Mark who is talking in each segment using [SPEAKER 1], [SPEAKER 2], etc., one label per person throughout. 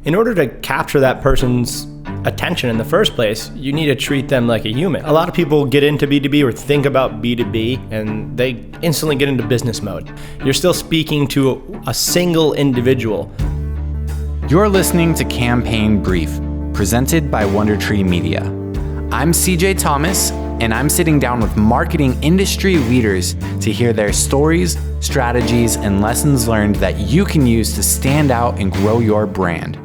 [SPEAKER 1] in order to capture that person's attention in the first place, you need to treat them like a human. A lot of people get into B2B or think about B2B and they instantly get into business mode. You're still speaking to a single individual.
[SPEAKER 2] You're listening to Campaign Brief, presented by Wondertree Media. I'm CJ Thomas, and I'm sitting down with marketing industry leaders to hear their stories, strategies, and lessons learned that you can use to stand out and grow your brand.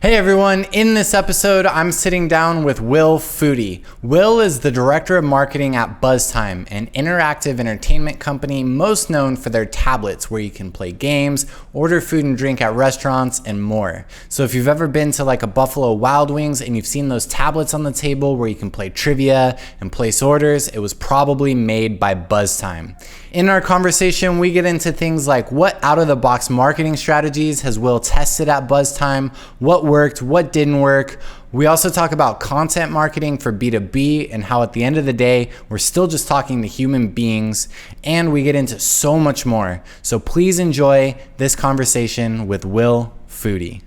[SPEAKER 2] Hey everyone, in this episode, I'm sitting down with Will Foody. Will is the Director of Marketing at Buzztime, an interactive entertainment company most known for their tablets where you can play games, order food and drink at restaurants, and more. So if you've ever been to like a Buffalo Wild Wings and you've seen those tablets on the table where you can play trivia and place orders, it was probably made by Buzztime. In our conversation, we get into things like what out-of-the-box marketing strategies has Will tested at Buzztime, what worked, what didn't work. We also talk about content marketing for B2B and how at the end of the day, we're still just talking to human beings, and we get into so much more. So please enjoy this conversation with Will Foody.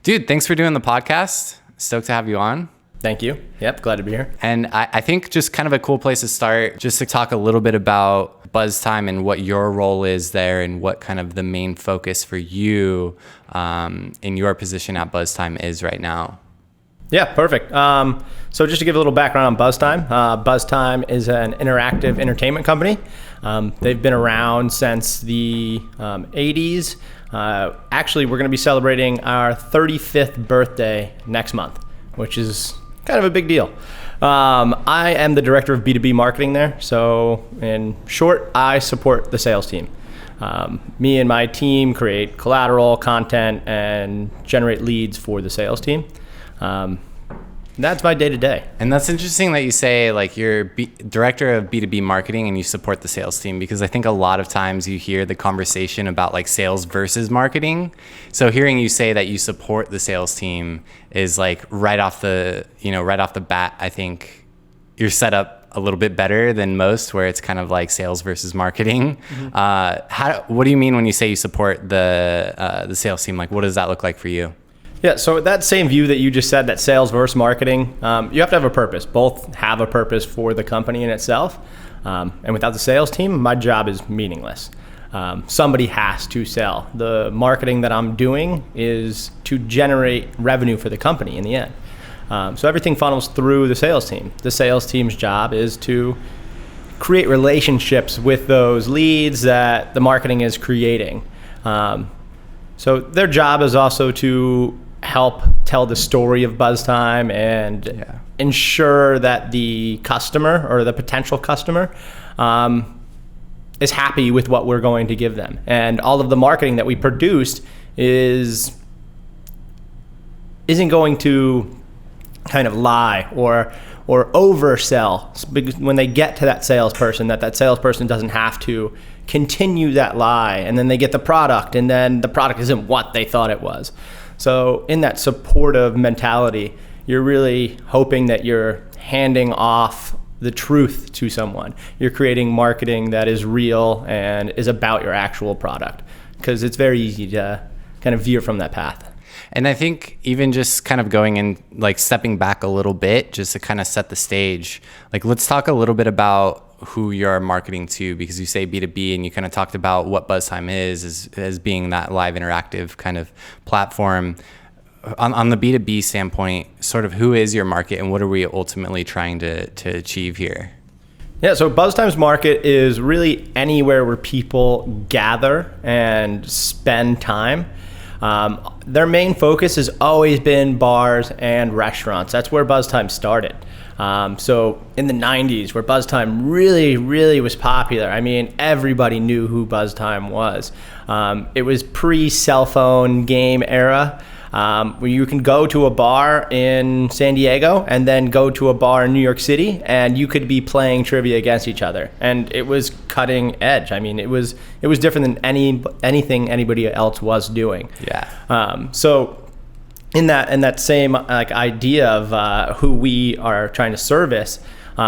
[SPEAKER 2] Dude, thanks for doing the podcast. Stoked to have you on.
[SPEAKER 1] Thank you. Yep, glad to be here.
[SPEAKER 2] And I think just kind of a cool place to start, just to talk a little bit about Buzztime and what your role is there and what kind of the main focus for you in your position at Buzztime is right now.
[SPEAKER 1] Yeah, perfect. So just to give a little background on Buzztime, Buzztime is an interactive entertainment company. They've been around since the 80s. Actually, we're going to be celebrating our 35th birthday next month, which is kind of a big deal. I am the director of B2B marketing there. So in short, I support the sales team. Me and my team create collateral, content, and generate leads for the sales team. That's my day to day.
[SPEAKER 2] And that's interesting that you say like you're director of B2B marketing and you support the sales team, because I think a lot of times you hear the conversation about like sales versus marketing. So hearing you say that you support the sales team is like right off the bat, I think you're set up a little bit better than most, where it's kind of like sales versus marketing. Mm-hmm. What do you mean when you say you support the sales team? Like, what does that look like for you?
[SPEAKER 1] Yeah, so that same view that you just said, that sales versus marketing, you have to have a purpose. Both have a purpose for the company in itself. And without the sales team, my job is meaningless. Somebody has to sell. The marketing that I'm doing is to generate revenue for the company in the end. So everything funnels through the sales team. The sales team's job is to create relationships with those leads that the marketing is creating. So their job is also to help tell the story of Buzztime and ensure that the customer or the potential customer is happy with what we're going to give them. And all of the marketing that we produced isn't going to kind of lie or oversell, because when they get to that salesperson, that salesperson doesn't have to continue that lie, and then they get the product, and then the product isn't what they thought it was. So in that supportive mentality, you're really hoping that you're handing off the truth to someone. You're creating marketing that is real and is about your actual product, because it's very easy to kind of veer from that path.
[SPEAKER 2] And I think even just kind of going in, like stepping back a little bit, just to kind of set the stage, like let's talk a little bit about who you're marketing to, because you say B2B and you kind of talked about what Buzztime is as being that live interactive kind of platform. On the B2B standpoint, sort of who is your market and what are we ultimately trying to achieve here?
[SPEAKER 1] Yeah, so Buzztime's market is really anywhere where people gather and spend time. Their main focus has always been bars and restaurants. That's where Buzztime started. So in the 90s, where Buzztime really, really was popular, I mean, everybody knew who Buzztime was. It was pre-cell phone game era. Where you can go to a bar in San Diego and then go to a bar in New York City and you could be playing trivia against each other. And it was cutting edge. I mean, it was different than anything anybody else was doing.
[SPEAKER 2] Yeah.
[SPEAKER 1] So in that same like idea of who we are trying to service,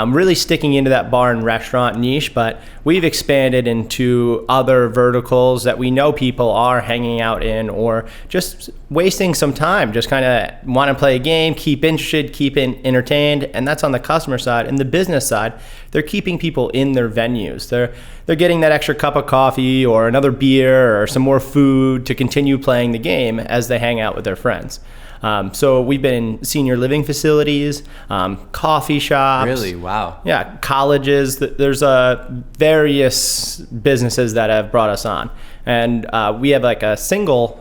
[SPEAKER 1] really sticking into that bar and restaurant niche, but we've expanded into other verticals that we know people are hanging out in or just wasting some time, just kind of want to play a game, keep interested, keep entertained, and that's on the customer side. And the business side, they're keeping people in their venues. They're getting that extra cup of coffee or another beer or some more food to continue playing the game as they hang out with their friends. So we've been in senior living facilities, coffee shops.
[SPEAKER 2] Really? Wow.
[SPEAKER 1] Yeah, colleges. There's various businesses that have brought us on. And we have like a single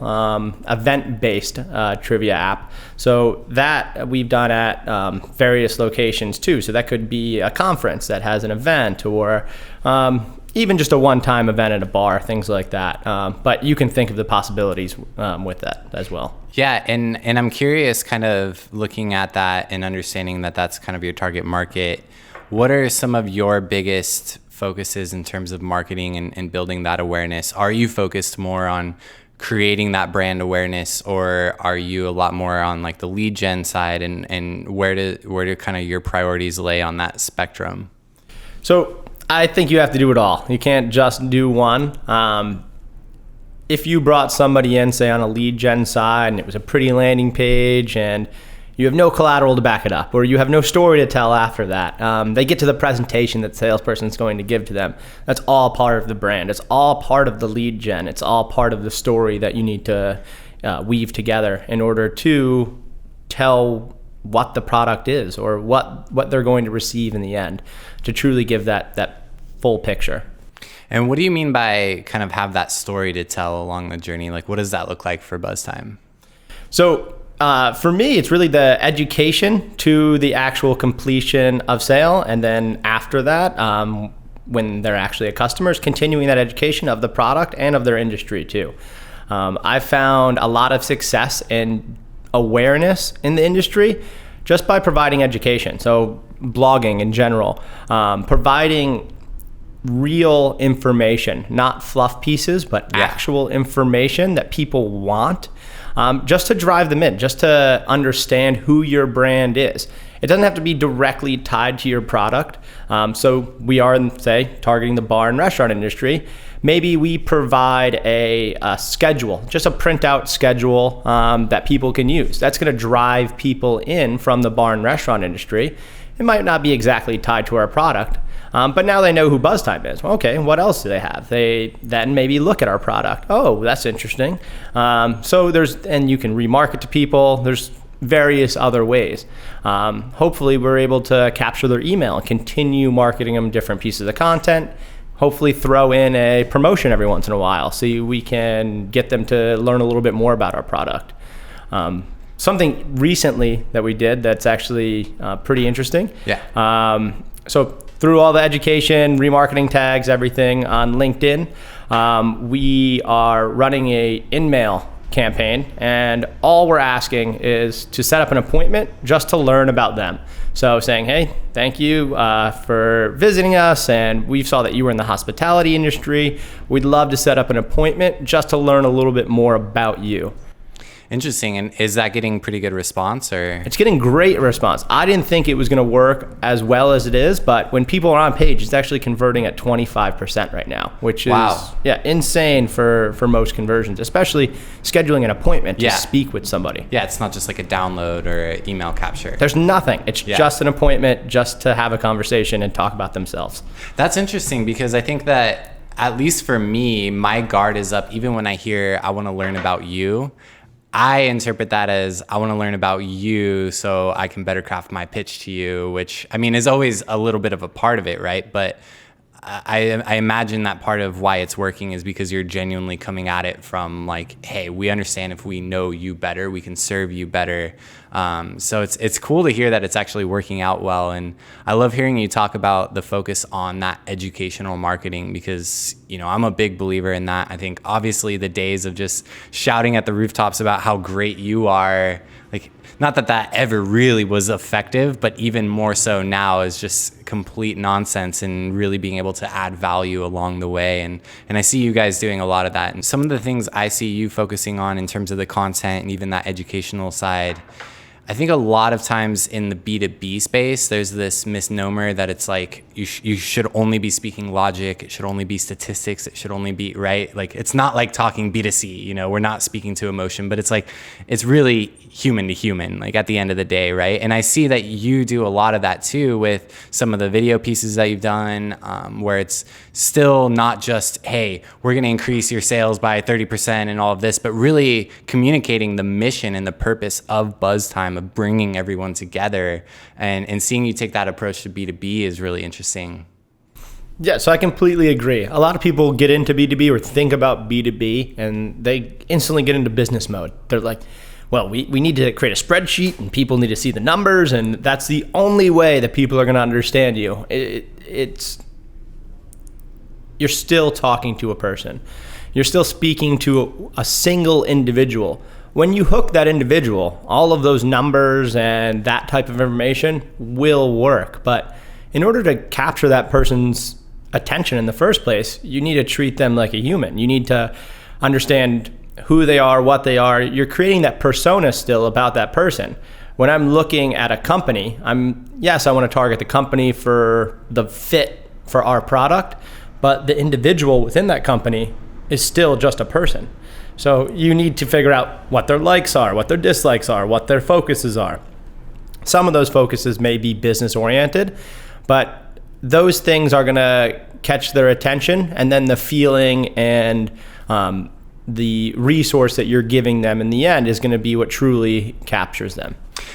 [SPEAKER 1] event-based trivia app. So that we've done at various locations too. So that could be a conference that has an event or even just a one-time event at a bar, things like that. But you can think of the possibilities with that as well.
[SPEAKER 2] Yeah, and I'm curious, kind of looking at that and understanding that that's kind of your target market. What are some of your biggest focuses in terms of marketing and building that awareness? Are you focused more on creating that brand awareness, or are you a lot more on like the lead gen side, and where do kind of your priorities lay on that spectrum?
[SPEAKER 1] So I think you have to do it all. You can't just do one. If you brought somebody in, say on a lead gen side, and it was a pretty landing page and you have no collateral to back it up, or you have no story to tell after that, they get to the presentation that the salesperson is going to give to them. That's all part of the brand. It's all part of the lead gen. It's all part of the story that you need to weave together in order to tell what the product is or what they're going to receive in the end, to truly give that full picture.
[SPEAKER 2] And what do you mean by kind of have that story to tell along the journey? Like, what does that look like for Buzztime?
[SPEAKER 1] So for me, it's really the education to the actual completion of sale. And then after that, when they're actually a customer, is continuing that education of the product and of their industry too. I've found a lot of success and awareness in the industry just by providing education. So blogging in general, providing real information, not fluff pieces, but actual information that people want, just to drive them in, just to understand who your brand is. It doesn't have to be directly tied to your product. So we are, say, targeting the bar and restaurant industry. Maybe we provide a schedule, just a printout schedule that people can use. That's going to drive people in from the bar and restaurant industry. It might not be exactly tied to our product, but now they know who Buzztime is. Well, okay, what else do they have? They then maybe look at our product. Oh, that's interesting. So and you can remarket to people. There's various other ways. Hopefully we're able to capture their email and continue marketing them different pieces of content. Hopefully throw in a promotion every once in a while so we can get them to learn a little bit more about our product. Something recently that we did that's actually pretty interesting.
[SPEAKER 2] Yeah.
[SPEAKER 1] So through all the education, remarketing tags, everything on LinkedIn, we are running a in-mail campaign, and all we're asking is to set up an appointment just to learn about them. So saying, hey, thank you for visiting us, and we saw that you were in the hospitality industry. We'd love to set up an appointment just to learn a little bit more about you.
[SPEAKER 2] Interesting. And is that getting pretty good response, or?
[SPEAKER 1] It's getting great response. I didn't think it was going to work as well as it is, but when people are on page, it's actually converting at 25% right now, which is insane for most conversions, especially scheduling an appointment to speak with somebody.
[SPEAKER 2] Yeah, it's not just like a download or an email capture.
[SPEAKER 1] There's nothing. It's just an appointment just to have a conversation and talk about themselves.
[SPEAKER 2] That's interesting, because I think that, at least for me, my guard is up even when I hear I want to learn about you. I interpret that as I want to learn about you so I can better craft my pitch to you, which, I mean, is always a little bit of a part of it, right? But I imagine that part of why it's working is because you're genuinely coming at it from like, hey, we understand if we know you better, we can serve you better. So it's cool to hear that it's actually working out well. And I love hearing you talk about the focus on that educational marketing, because, you know, I'm a big believer in that. I think obviously the days of just shouting at the rooftops about how great you are, like, not that that ever really was effective, but even more so now is just complete nonsense, and really being able to add value along the way. And I see you guys doing a lot of that. And some of the things I see you focusing on in terms of the content and even that educational side, I think a lot of times in the B2B space, there's this misnomer that it's like you should only be speaking logic, it should only be statistics, it should only be, right? Like, it's not like talking B2C, you know, we're not speaking to emotion, but it's like, it's really human to human, like at the end of the day, right? And I see that you do a lot of that too with some of the video pieces that you've done, where it's still not just, hey, we're going to increase your sales by 30% and all of this, but really communicating the mission and the purpose of Buzztime, of bringing everyone together, and seeing you take that approach to B2B is really interesting.
[SPEAKER 1] Yeah, so I completely agree. A lot of people get into B2B or think about B2B and they instantly get into business mode. They're like, well, we need to create a spreadsheet and people need to see the numbers, and that's the only way that people are going to understand you. You're still talking to a person. You're still speaking to a single individual. When you hook that individual, all of those numbers and that type of information will work. But in order to capture that person's attention in the first place, you need to treat them like a human. You need to understand who they are, what they are. You're creating that persona still about that person. When I'm looking at a company, I want to target the company for the fit for our product, but the individual within that company is still just a person. So you need to figure out what their likes are, what their dislikes are, what their focuses are. Some of those focuses may be business oriented, but those things are going to catch their attention, and then the feeling and the resource that you're giving them in the end is going to be what truly captures them.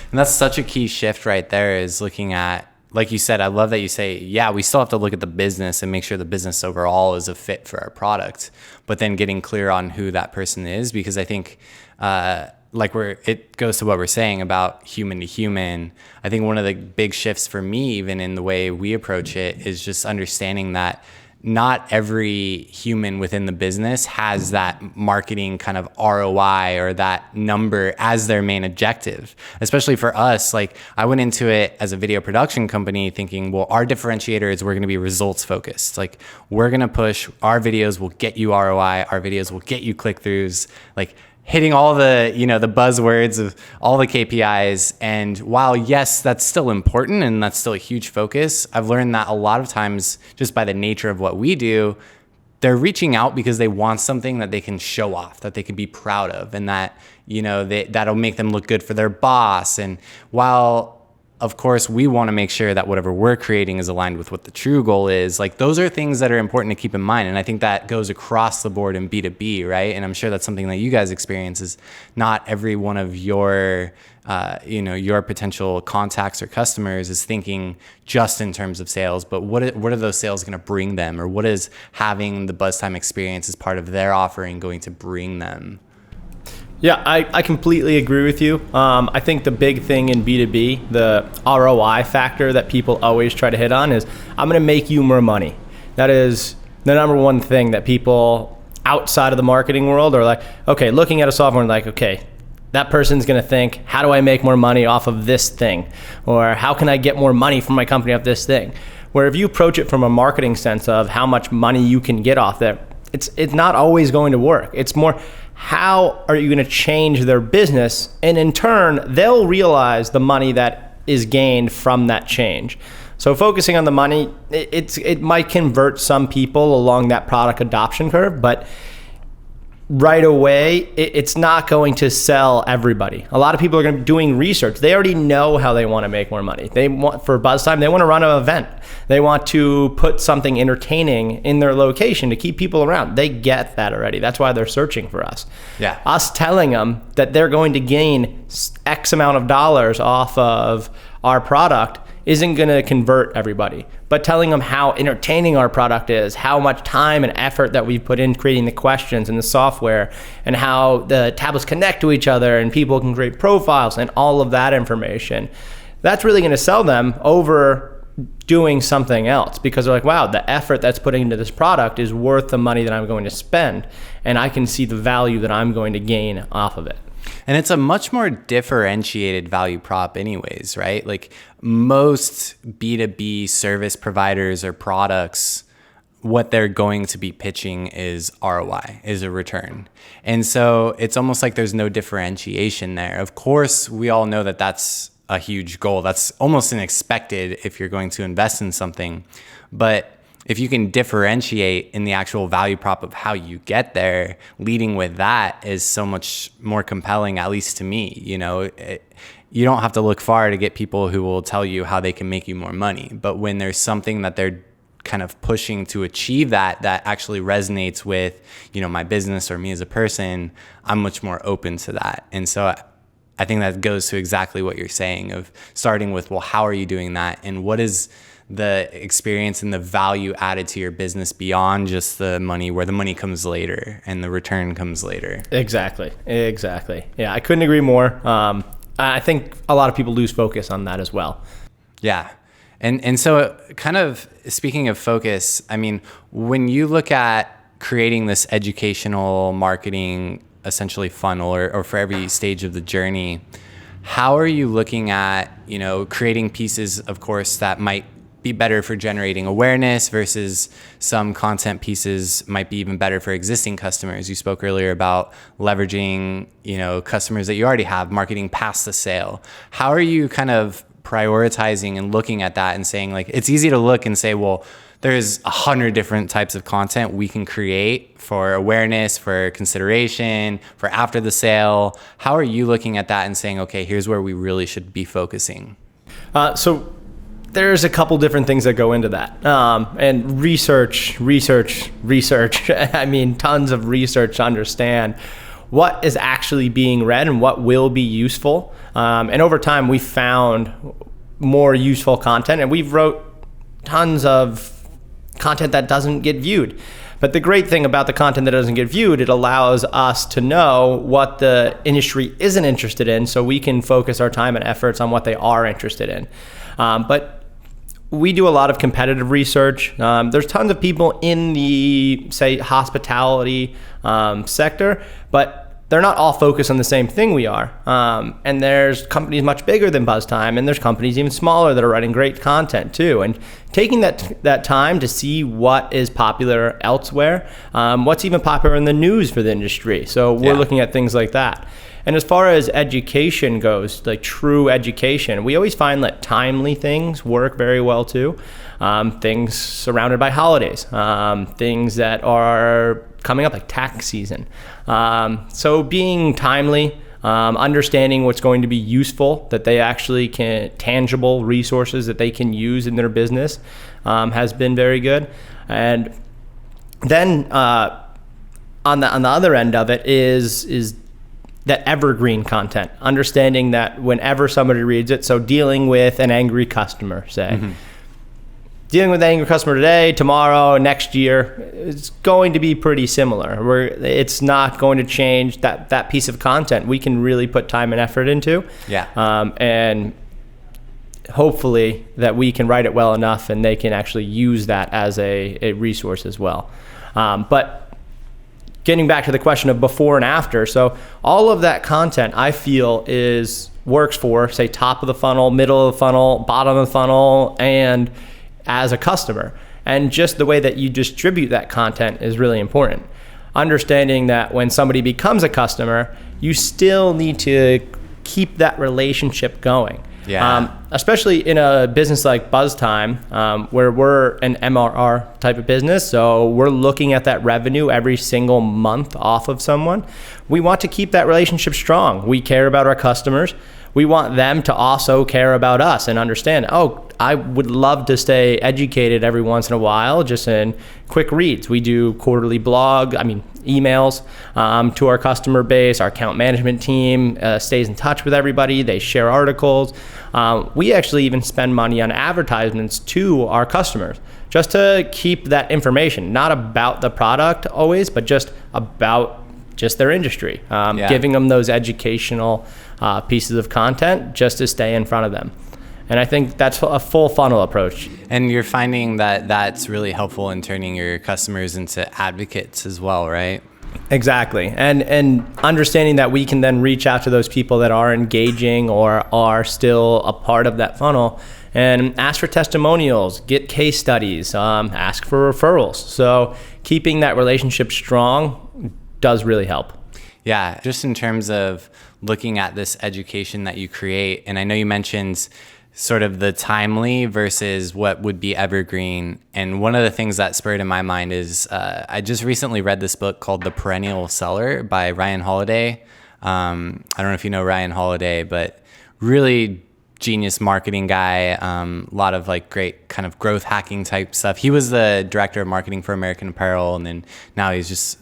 [SPEAKER 2] And that's such a key shift right there, is looking at, like you said, I love that you say, yeah, we still have to look at the business and make sure the business overall is a fit for our product, but then getting clear on who that person is, because I think it goes to what we're saying about human to human. I think one of the big shifts for me, even in the way we approach it, is just understanding that not every human within the business has that marketing kind of ROI or that number as their main objective. Especially for us, like, I went into it as a video production company thinking, well, our differentiator is we're going to be results focused. Like, we're going to push, our videos will get you ROI, our videos will get you click-throughs, like hitting all the, the buzzwords of all the KPIs. And while, yes, that's still important and that's still a huge focus, I've learned that a lot of times, just by the nature of what we do, they're reaching out because they want something that they can show off, that they can be proud of, and that, that'll make them look good for their boss. And while, of course, we want to make sure that whatever we're creating is aligned with what the true goal is, like, those are things that are important to keep in mind. And I think that goes across the board in B2B, right? And I'm sure that's something that you guys experience, is not every one of your, your potential contacts or customers is thinking just in terms of sales, but what are those sales going to bring them? Or what is having the Buzztime experience as part of their offering going to bring them?
[SPEAKER 1] Yeah, I completely agree with you. I think the big thing in B2B, the ROI factor that people always try to hit on, is I'm going to make you more money. That is the number one thing that people outside of the marketing world are like, okay, looking at a software and like, okay, that person's going to think, how do I make more money off of this thing? Or how can I get more money from my company off this thing? Where if you approach it from a marketing sense of how much money you can get off that, it's not always going to work. It's more, how are you going to change their business? And in turn, they'll realize the money that is gained from that change. So focusing on the money, it might convert some people along that product adoption curve, but right away, it's not going to sell everybody. A lot of people are going to be doing research. They already know how they want to make more money. For Buzztime, they want to run an event. They want to put something entertaining in their location to keep people around. They get that already. That's why they're searching for us. Yeah. Us telling them that they're going to gain X amount of dollars off of our product isn't going to convert everybody, but telling them how entertaining our product is, how much time and effort that we put in creating the questions and the software, and how the tablets connect to each other and people can create profiles and all of that information, that's really going to sell them over doing something else, because they're like, wow, the effort that's putting into this product is worth the money that I'm going to spend, and I can see the value that I'm going to gain off of it.
[SPEAKER 2] And it's a much more differentiated value prop anyways, right? Like, most B2B service providers or products what they're going to be pitching is ROI, is a return. And so it's almost like there's no differentiation there. Of course, we all know that that's a huge goal. That's almost unexpected if you're going to invest in something. But if you can differentiate in the actual value prop of how you get there, leading with that is so much more compelling, at least to me. You know, you don't have to look far to get people who will tell you how they can make you more money. But when there's something that they're kind of pushing to achieve that actually resonates with, you know, my business or me as a person, I'm much more open to that. And so I think that goes to exactly what you're saying of starting with, well, how are you doing that? And what is the experience and the value added to your business beyond just the money, where the money comes later and the return comes later?
[SPEAKER 1] Exactly. Yeah, I couldn't agree more. I think a lot of people lose focus on that as well.
[SPEAKER 2] Yeah. And so kind of speaking of focus, I mean, when you look at creating this educational marketing essentially funnel or for every stage of the journey, how are you looking at, you know, creating pieces, of course, that might be better for generating awareness versus some content pieces might be even better for existing customers? You spoke earlier about leveraging, you know, customers that you already have, marketing past the sale. How are you kind of prioritizing and looking at that and saying, like, it's easy to look and say, well, there's 100 different types of content we can create for awareness, for consideration, for after the sale. How are you looking at that and saying, okay, here's where we really should be focusing?
[SPEAKER 1] So there's a couple different things that go into that. And research. I mean, tons of research to understand what is actually being read and what will be useful. And over time, we found more useful content, and we've wrote tons of content that doesn't get viewed. But the great thing about the content that doesn't get viewed, it allows us to know what the industry isn't interested in, so we can focus our time and efforts on what they are interested in. But we do a lot of competitive research. There's tons of people in the, say, hospitality sector, but they're not all focused on the same thing we are. And there's companies much bigger than Buzztime, and there's companies even smaller that are writing great content too. And taking that time to see what is popular elsewhere, what's even popular in the news for the industry. So we're looking at things like that. And as far as education goes, like true education, we always find that timely things work very well too. Things surrounded by holidays, things that are coming up like tax season. So being timely, understanding what's going to be useful, that they actually can, tangible resources that they can use in their business, has been very good. And then on the other end of it is that evergreen content, understanding that whenever somebody reads it, so dealing with an angry customer, say, dealing with an angry customer today, tomorrow, next year, it's going to be pretty similar. It's not going to change that piece of content. We can really put time and effort into. And hopefully that we can write it well enough and they can actually use that as a resource as well. But getting back to the question of before and after, so all of that content I feel works for, say, top of the funnel, middle of the funnel, bottom of the funnel, and as a customer. And just the way that you distribute that content is really important. Understanding that when somebody becomes a customer, you still need to keep that relationship going. Especially in a business like Buzztime, where we're an MRR type of business, so we're looking at that revenue every single month off of someone. We want to keep that relationship strong. We care about our customers. We want them to also care about us and understand, oh, I would love to stay educated every once in a while, just in quick reads. We do quarterly emails to our customer base. Our account management team stays in touch with everybody. They share articles. We actually even spend money on advertisements to our customers just to keep that information, not about the product always, but just about just their industry, giving them those educational pieces of content just to stay in front of them. And I think that's a full funnel approach.
[SPEAKER 2] And you're finding that that's really helpful in turning your customers into advocates as well, right?
[SPEAKER 1] Exactly. And understanding that we can then reach out to those people that are engaging or are still a part of that funnel and ask for testimonials, get case studies, ask for referrals. So keeping that relationship strong does really help.
[SPEAKER 2] Yeah, just in terms of looking at this education that you create, and I know you mentioned sort of the timely versus what would be evergreen. And one of the things that spurred in my mind is I just recently read this book called The Perennial Seller by Ryan Holiday. I don't know if you know Ryan Holiday, but really genius marketing guy, a lot of like great kind of growth hacking type stuff. He was the director of marketing for American Apparel, and then now he's just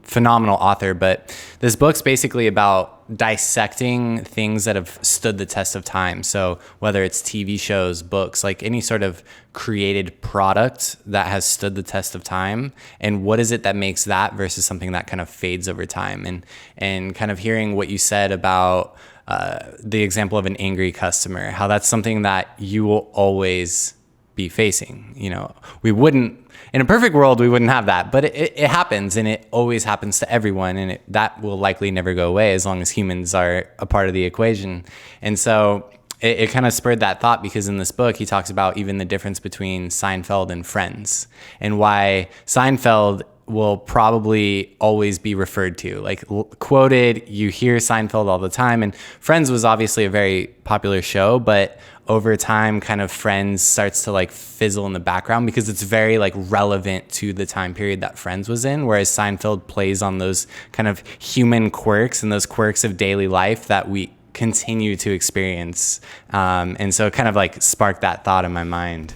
[SPEAKER 2] phenomenal author. But this book's basically about dissecting things that have stood the test of time. So whether it's TV shows, books, like any sort of created product that has stood the test of time, and what is it that makes that versus something that kind of fades over time. And kind of hearing what you said about the example of an angry customer, how that's something that you will always be facing. You know, we wouldn't, in a perfect world, we wouldn't have that, but it happens, and it always happens to everyone, and that will likely never go away as long as humans are a part of the equation. And so it kind of spurred that thought, because in this book, he talks about even the difference between Seinfeld and Friends, and why Seinfeld will probably always be referred to, like quoted. You hear Seinfeld all the time, and Friends was obviously a very popular show, but over time kind of Friends starts to like fizzle in the background because it's very like relevant to the time period that Friends was in, whereas Seinfeld plays on those kind of human quirks and those quirks of daily life that we continue to experience. And so it kind of like sparked that thought in my mind.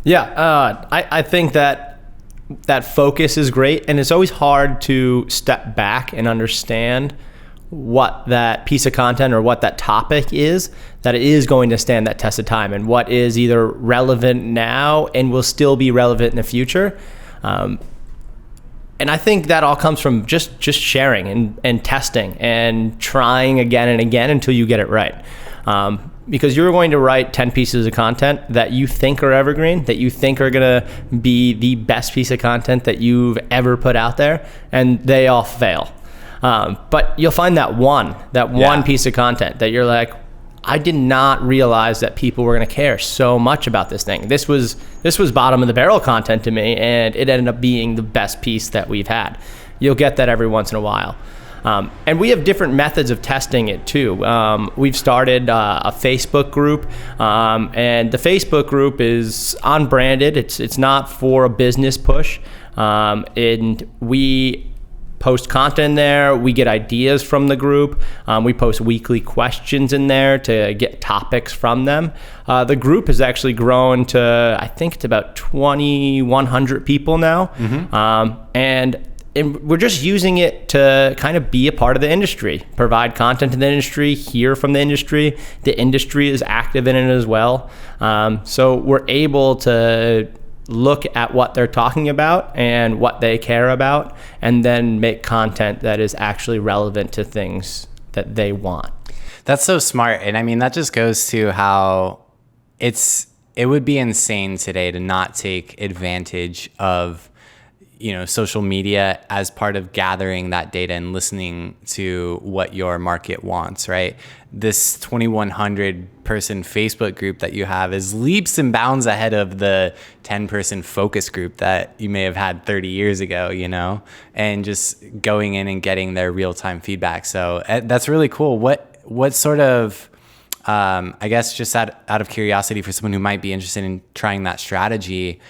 [SPEAKER 1] Yeah, I think that focus is great, and it's always hard to step back and understand what that piece of content or what that topic is, that it is going to stand that test of time, and what is either relevant now and will still be relevant in the future. And I think that all comes from just sharing and testing and trying again and again until you get it right. Because you're going to write 10 pieces of content that you think are evergreen, that you think are going to be the best piece of content that you've ever put out there, and they all fail. But you'll find that one piece of content that you're like, I did not realize that people were going to care so much about this thing. This was bottom of the barrel content to me, and it ended up being the best piece that we've had. You'll get that every once in a while. And we have different methods of testing it too. We've started a Facebook group, and the Facebook group is unbranded. It's not for a business push, and we post content in there. We get ideas from the group. We post weekly questions in there to get topics from them. The group has actually grown to, I think it's about 2,100 people now. Mm-hmm. And we're just using it to kind of be a part of the industry, provide content to the industry, hear from the industry. The industry is active in it as well. So we're able to look at what they're talking about and what they care about, and then make content that is actually relevant to things that they want.
[SPEAKER 2] That's so smart. And I mean, that just goes to how it would be insane today to not take advantage of, you know, social media as part of gathering that data and listening to what your market wants, right? This 2,100 person Facebook group that you have is leaps and bounds ahead of the 10 person focus group that you may have had 30 years ago, you know, and just going in and getting their real time feedback. So that's really cool. What sort of, I guess just out of curiosity for someone who might be interested in trying that strategy,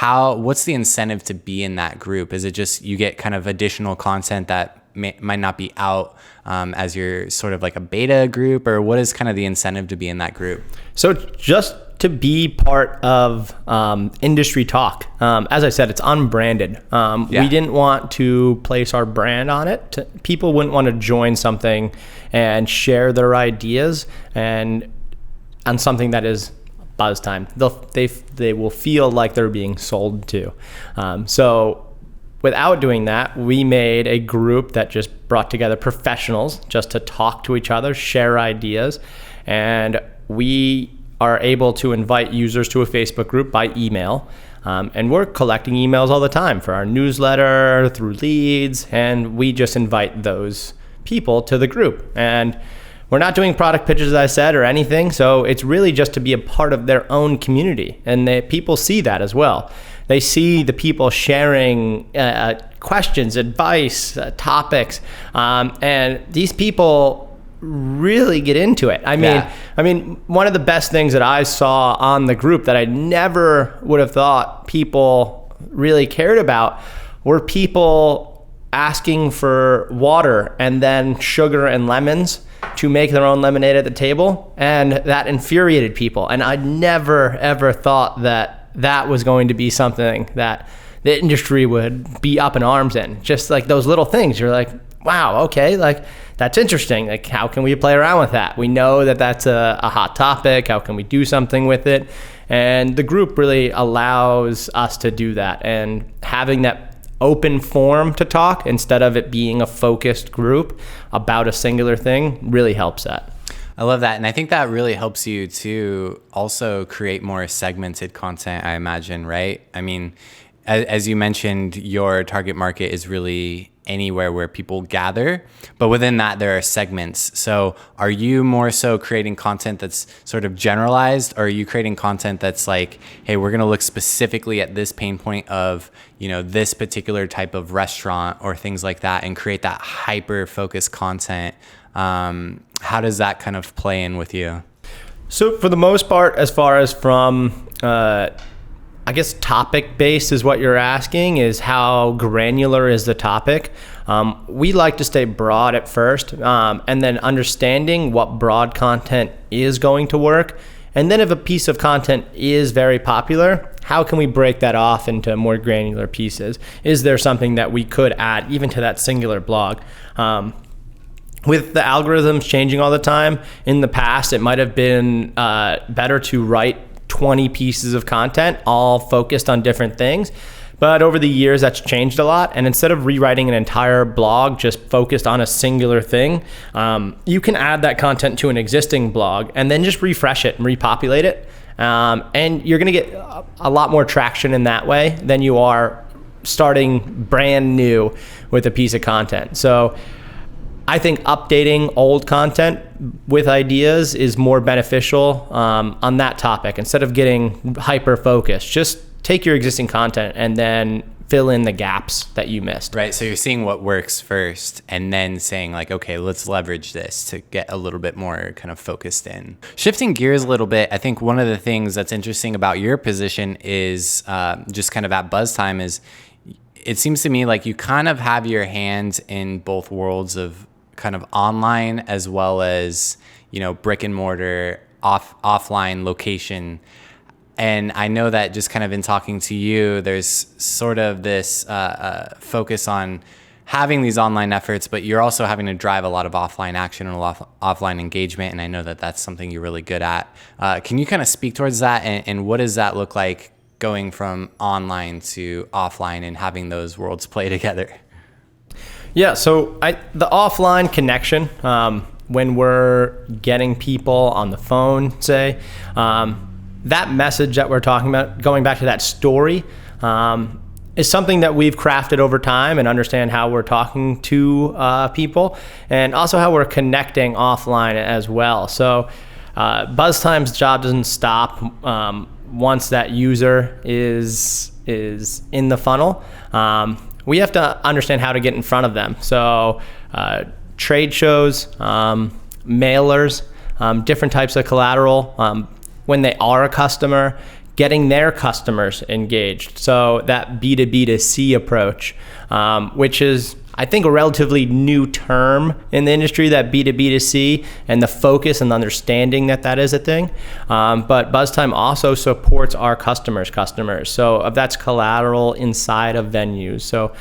[SPEAKER 2] what's the incentive to be in that group? Is it just you get kind of additional content that might not be out as you're sort of like a beta group, or what is kind of the incentive to be in that group? So
[SPEAKER 1] just to be part of industry talk. As I said, it's unbranded. We didn't want to place our brand on it. People wouldn't want to join something and share their ideas and on something that is Buzztime. They will feel like they're being sold to. So without doing that, we made a group that just brought together professionals just to talk to each other, share ideas, and we are able to invite users to a Facebook group by email. And we're collecting emails all the time for our newsletter, through leads, and we just invite those people to the group. And we're not doing product pitches, as I said, or anything. So it's really just to be a part of their own community. And people see that as well. They see the people sharing questions, advice, topics. And these people really get into it. I mean, one of the best things that I saw on the group that I never would have thought people really cared about were people asking for water and then sugar and lemons to make their own lemonade at the table, and that infuriated people. And I never ever thought that was going to be something that the industry would be up in arms in. Just like those little things, you're like, wow, okay, like that's interesting. Like, how can we play around with that? We know that that's a hot topic. How can we do something with it? And the group really allows us to do that, and having that open forum to talk instead of it being a focused group about a singular thing really helps that.
[SPEAKER 2] I love that. And I think that really helps you to also create more segmented content, I imagine, right? I mean, as you mentioned, your target market is really anywhere where people gather, but within that there are segments. So are you more so creating content that's sort of generalized, or are you creating content that's like, hey, we're going to look specifically at this pain point of, this particular type of restaurant or things like that, and create that hyper focused content? How does that kind of play in with you?
[SPEAKER 1] So for the most part, as far as from, I guess topic based is what you're asking, is how granular is the topic. We like to stay broad at first, and then understanding what broad content is going to work. And then if a piece of content is very popular, how can we break that off into more granular pieces? Is there something that we could add even to that singular blog? With the algorithms changing all the time, in the past, it might have been better to write 20 pieces of content all focused on different things. But over the years, that's changed a lot. And instead of rewriting an entire blog just focused on a singular thing, you can add that content to an existing blog and then just refresh it and repopulate it. And you're going to get a lot more traction in that way than you are starting brand new with a piece of content. So I think updating old content with ideas is more beneficial on that topic. Instead of getting hyper focused, just take your existing content and then fill in the gaps that you missed.
[SPEAKER 2] Right. So you're seeing what works first and then saying like, okay, let's leverage this to get a little bit more kind of focused in. Shifting gears a little bit, I think one of the things that's interesting about your position is just kind of at Buzztime is it seems to me like you kind of have your hands in both worlds of kind of online as well as, brick and mortar, offline location. And I know that just kind of in talking to you, there's sort of this focus on having these online efforts, but you're also having to drive a lot of offline action and a lot of offline engagement. And I know that that's something you're really good at. Can you kind of speak towards that? And what does that look like going from online to offline and having those worlds play together?
[SPEAKER 1] Yeah, so the offline connection, when we're getting people on the phone, say, that message that we're talking about, going back to that story, is something that we've crafted over time and understand how we're talking to people and also how we're connecting offline as well. So Buzztime's job doesn't stop once that user is in the funnel. We have to understand how to get in front of them. So trade shows, mailers, different types of collateral, when they are a customer, getting their customers engaged. So that B2B2C approach, which is, I think, a relatively new term in the industry, that B2B2C, and the focus and understanding that is a thing. But Buzztime also supports our customers. So that's collateral inside of venues. So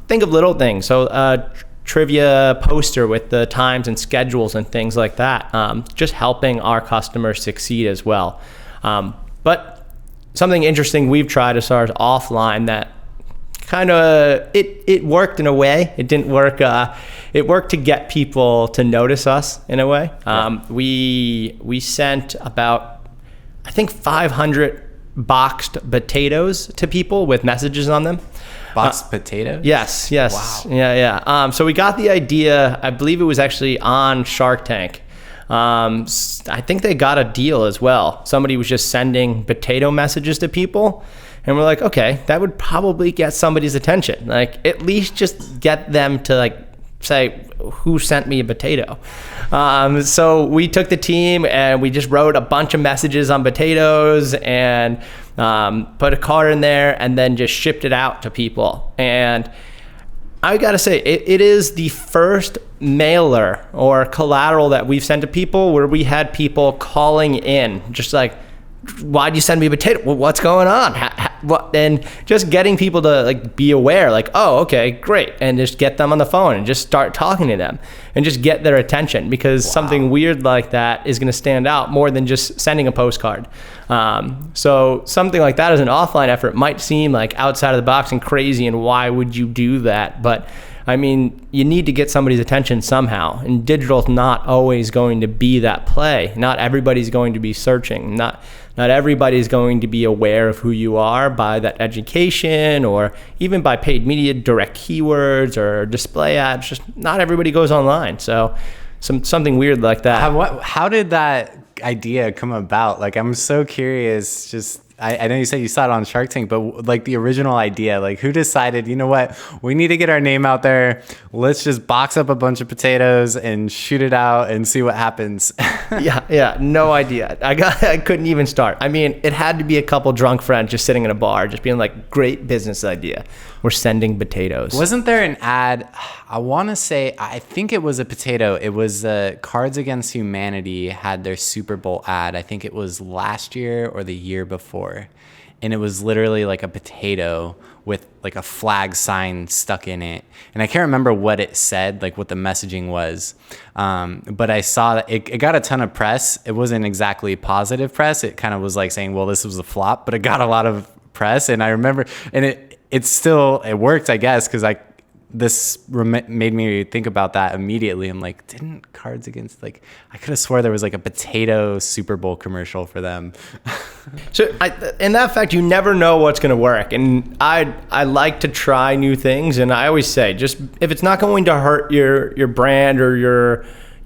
[SPEAKER 1] think of little things. So trivia poster with the times and schedules and things like that, just helping our customers succeed as well. But something interesting we've tried as far as offline that kind of, it worked in a way. It didn't work. It worked to get people to notice us in a way. We sent about, I think, 500 boxed potatoes to people with messages on them.
[SPEAKER 2] Boxed potatoes?
[SPEAKER 1] Yes.
[SPEAKER 2] Wow.
[SPEAKER 1] Yeah. So we got the idea, I believe it was actually on Shark Tank. I think they got a deal as well. Somebody was just sending potato messages to people. And we're like, okay, that would probably get somebody's attention. Like, at least just get them to like say, who sent me a potato? So we took the team and we just wrote a bunch of messages on potatoes and put a card in there and then just shipped it out to people. And I gotta say, it is the first mailer or collateral that we've sent to people where we had people calling in, just like, why'd you send me a potato? Well, what's going on? What? And just getting people to like be aware, like, oh, okay, great. And just get them on the phone and just start talking to them and just get their attention, because something weird like that is going to stand out more than just sending a postcard. So something like that as an offline effort might seem like outside of the box and crazy, and why would you do that? But I mean, you need to get somebody's attention somehow, and digital's not always going to be that play. Not everybody's going to be searching. Not everybody's going to be aware of who you are by that education, or even by paid media, direct keywords or display ads. Just not everybody goes online. So something weird like that.
[SPEAKER 2] How did that idea come about? Like, I'm so curious. Just I know you said you saw it on Shark Tank, but like the original idea, like who decided, you know what, we need to get our name out there. Let's just box up a bunch of potatoes and shoot it out and see what happens.
[SPEAKER 1] Yeah, no idea. I couldn't even start. I mean, it had to be a couple drunk friends just sitting in a bar, just being like, great business idea. We're sending potatoes.
[SPEAKER 2] Wasn't there an ad? I want to say, I think it was a potato. It was Cards Against Humanity had their Super Bowl ad. I think it was last year or the year before. And it was literally like a potato with like a flag sign stuck in it. And I can't remember what it said, like what the messaging was. But I saw that it got a ton of press. It wasn't exactly positive press. It kind of was like saying, well, this was a flop, but it got a lot of press. And I remember, and it worked, I guess, because this made me think about that immediately. I'm like, didn't Cards Against, like, I could have swore there was like a potato Super Bowl commercial for them.
[SPEAKER 1] So in that fact, you never know what's going to work. And I like to try new things. And I always say, just if it's not going to hurt your brand or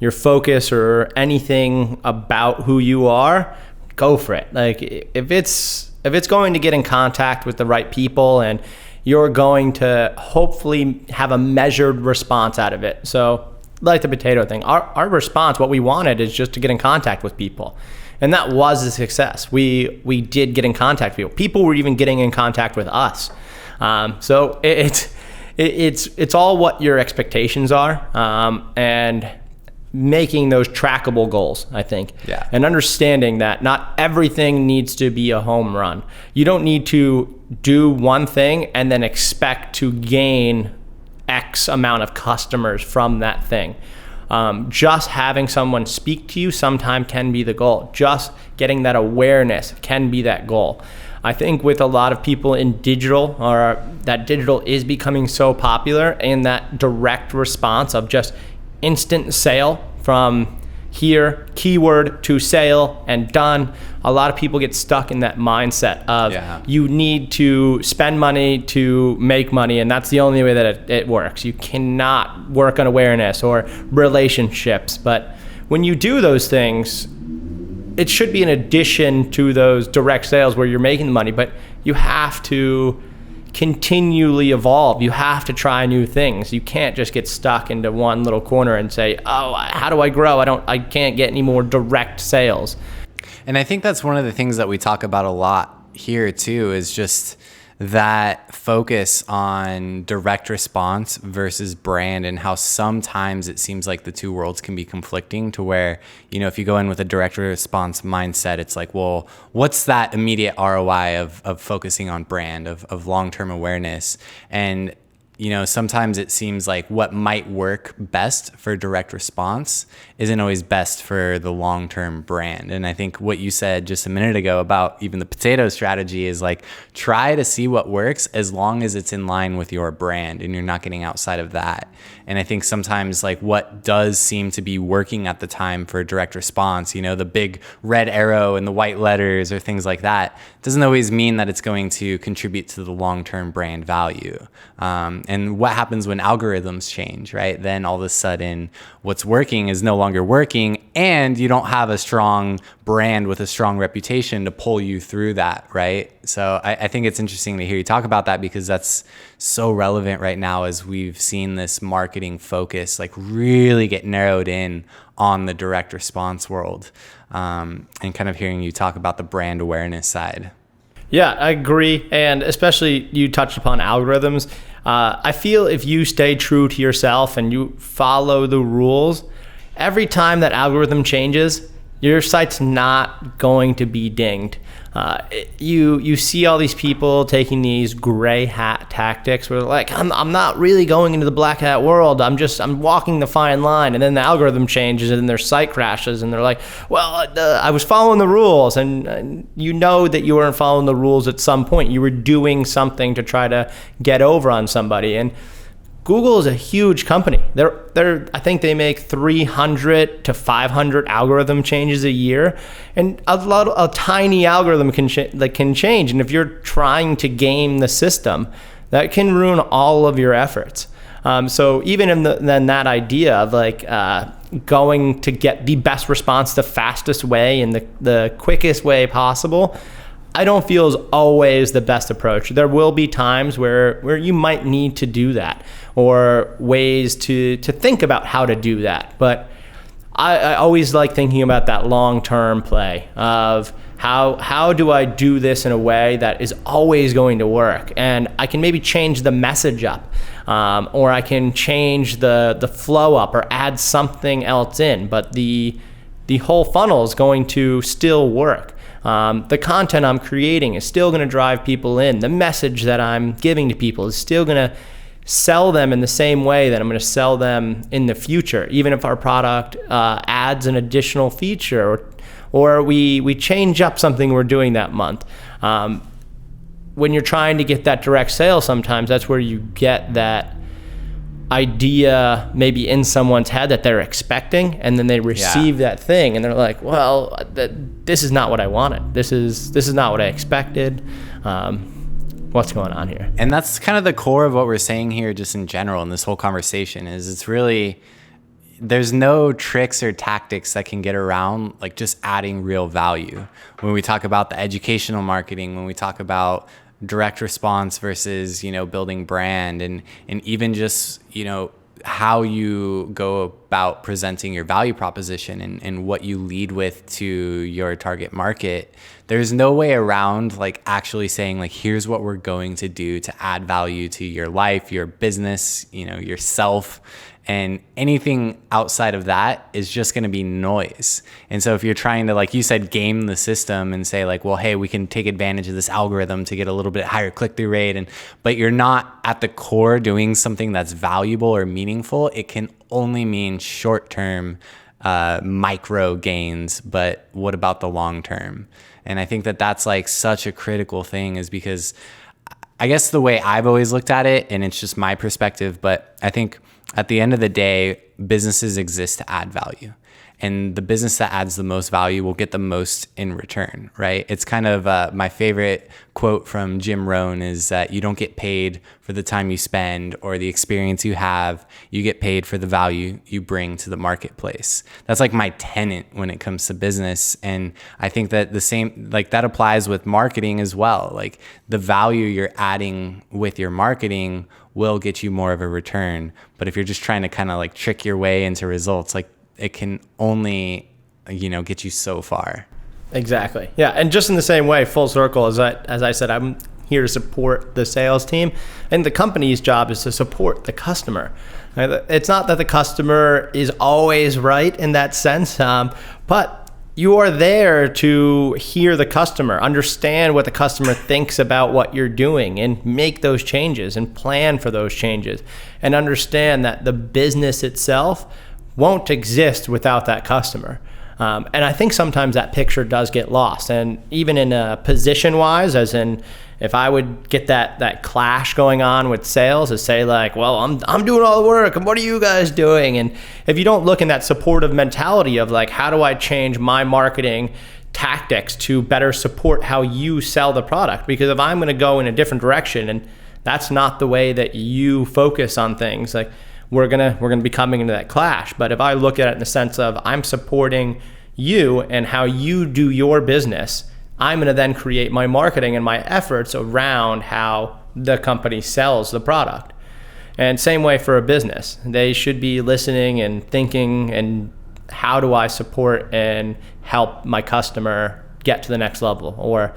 [SPEAKER 1] your focus or anything about who you are, go for it. Like, if it's going to get in contact with the right people, and you're going to hopefully have a measured response out of it. So like the potato thing, our response, what we wanted is just to get in contact with people. And that was a success. We did get in contact with people. People were even getting in contact with us. So it's all what your expectations are, and making those trackable goals, I think.
[SPEAKER 2] Yeah.
[SPEAKER 1] And understanding that not everything needs to be a home run. You don't need to do one thing and then expect to gain X amount of customers from that thing. Just having someone speak to you sometime can be the goal. Just getting that awareness can be that goal. I think with a lot of people in digital, or that digital is becoming so popular, and that direct response of just instant sale from here, keyword to sale and done. A lot of people get stuck in that mindset of you need to spend money to make money, and that's the only way that it works. You cannot work on awareness or relationships. But when you do those things, it should be in addition to those direct sales where you're making the money, but you have to continually evolve. You have to try new things. You can't just get stuck into one little corner and say, oh, how do I grow? I can't get any more direct sales.
[SPEAKER 2] And I think that's one of the things that we talk about a lot here too, is just that focus on direct response versus brand, and how sometimes it seems like the two worlds can be conflicting, to where, you know, if you go in with a direct response mindset, it's like, well, what's that immediate ROI of focusing on brand, of long-term awareness? And sometimes it seems like what might work best for direct response isn't always best for the long-term brand. And I think what you said just a minute ago about even the potato strategy is like, try to see what works as long as it's in line with your brand and you're not getting outside of that. And I think sometimes like what does seem to be working at the time for direct response, the big red arrow and the white letters or things like that, doesn't always mean that it's going to contribute to the long-term brand value. And what happens when algorithms change, right? Then all of a sudden what's working is no longer working, and you don't have a strong brand with a strong reputation to pull you through that, right? So I think it's interesting to hear you talk about that, because that's so relevant right now as we've seen this marketing focus like really get narrowed in on the direct response world, and kind of hearing you talk about the brand awareness side.
[SPEAKER 1] Yeah, I agree. And especially you touched upon algorithms. I feel if you stay true to yourself and you follow the rules, every time that algorithm changes, your site's not going to be dinged. You see all these people taking these gray hat tactics where they're like, I'm not really going into the black hat world. I'm walking the fine line. And then the algorithm changes and their site crashes and they're like, well, I was following the rules. And you know that you weren't following the rules at some point. You were doing something to try to get over on somebody. And Google is a huge company. I think they make 300 to 500 algorithm changes a year, and a tiny algorithm can change. And if you're trying to game the system, that can ruin all of your efforts. So even in that idea of like going to get the best response the fastest way and the quickest way possible, I don't feel is always the best approach. There will be times where you might need to do that, or ways to think about how to do that. But I always like thinking about that long-term play of how do I do this in a way that is always going to work, and I can maybe change the message up, or I can change the flow up or add something else in, but the whole funnel is going to still work. The content I'm creating is still going to drive people in. The message that I'm giving to people is still going to sell them in the same way that I'm going to sell them in the future, even if our product adds an additional feature or we change up something we're doing that month. When you're trying to get that direct sale, sometimes that's where you get that idea maybe in someone's head that they're expecting, and then they receive that thing and they're like, well, this is not what I wanted. This is not what I expected. What's going on here?
[SPEAKER 2] And that's kind of the core of what we're saying here just in general in this whole conversation is it's really, there's no tricks or tactics that can get around like just adding real value. When we talk about the educational marketing, when we talk about direct response versus, building brand and even just, how you go about presenting your value proposition and what you lead with to your target market, there's no way around like actually saying like, here's what we're going to do to add value to your life, your business, yourself. And anything outside of that is just going to be noise. And so if you're trying to, like you said, game the system and say like, well, hey, we can take advantage of this algorithm to get a little bit higher click-through rate, but you're not at the core doing something that's valuable or meaningful, it can only mean short-term micro gains. But what about the long term? And I think that that's like such a critical thing, is because I guess the way I've always looked at it, and it's just my perspective, but I think at the end of the day, businesses exist to add value. And the business that adds the most value will get the most in return, right? It's kind of my favorite quote from Jim Rohn is that you don't get paid for the time you spend or the experience you have. You get paid for the value you bring to the marketplace. That's like my tenet when it comes to business. And I think that the same, like that applies with marketing as well. Like the value you're adding with your marketing will get you more of a return. But if you're just trying to kind of like trick your way into results, like it can only, get you so far.
[SPEAKER 1] Exactly. Yeah. And just in the same way, full circle, as I said, I'm here to support the sales team, and the company's job is to support the customer. It's not that the customer is always right in that sense, but you are there to hear the customer, understand what the customer thinks about what you're doing, and make those changes and plan for those changes, and understand that the business itself won't exist without that customer. And I think sometimes that picture does get lost. And even in position-wise, as in if I would get that clash going on with sales, to say like, well, I'm doing all the work, and what are you guys doing? And if you don't look in that supportive mentality of like, how do I change my marketing tactics to better support how you sell the product? Because if I'm going to go in a different direction, and that's not the way that you focus on things, like we're gonna be coming into that clash. But if I look at it in the sense of I'm supporting you and how you do your business, I'm gonna then create my marketing and my efforts around how the company sells the product. And same way for a business. They should be listening and thinking, and how do I support and help my customer get to the next level? Or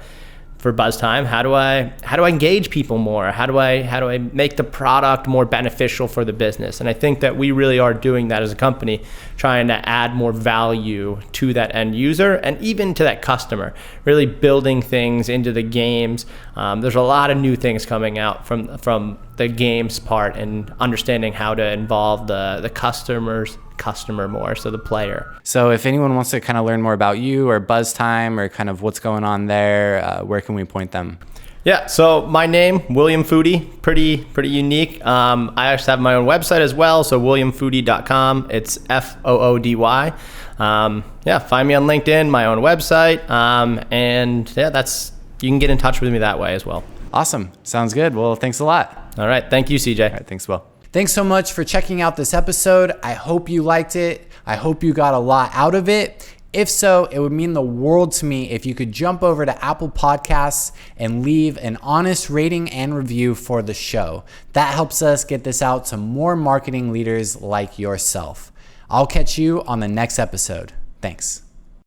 [SPEAKER 1] for Buzztime, how do I engage people more? How do I make the product more beneficial for the business? And I think that we really are doing that as a company, trying to add more value to that end user and even to that customer, really building things into the games. There's a lot of new things coming out from the games part, and understanding how to involve the customer more, so the player.
[SPEAKER 2] So if anyone wants to kind of learn more about you or Buzztime or kind of what's going on there, where can we point them?
[SPEAKER 1] Yeah, so my name, William Foody, pretty unique. I actually have my own website as well, so williamfoody.com. It's Foody. Find me on LinkedIn, my own website, and you can get in touch with me that way as well.
[SPEAKER 2] Awesome. Sounds good. Well, thanks a lot.
[SPEAKER 1] All right. Thank you, CJ.
[SPEAKER 2] All right. Thanks, Will. Thanks so much for checking out this episode. I hope you liked it. I hope you got a lot out of it. If so, it would mean the world to me if you could jump over to Apple Podcasts and leave an honest rating and review for the show. That helps us get this out to more marketing leaders like yourself. I'll catch you on the next episode. Thanks.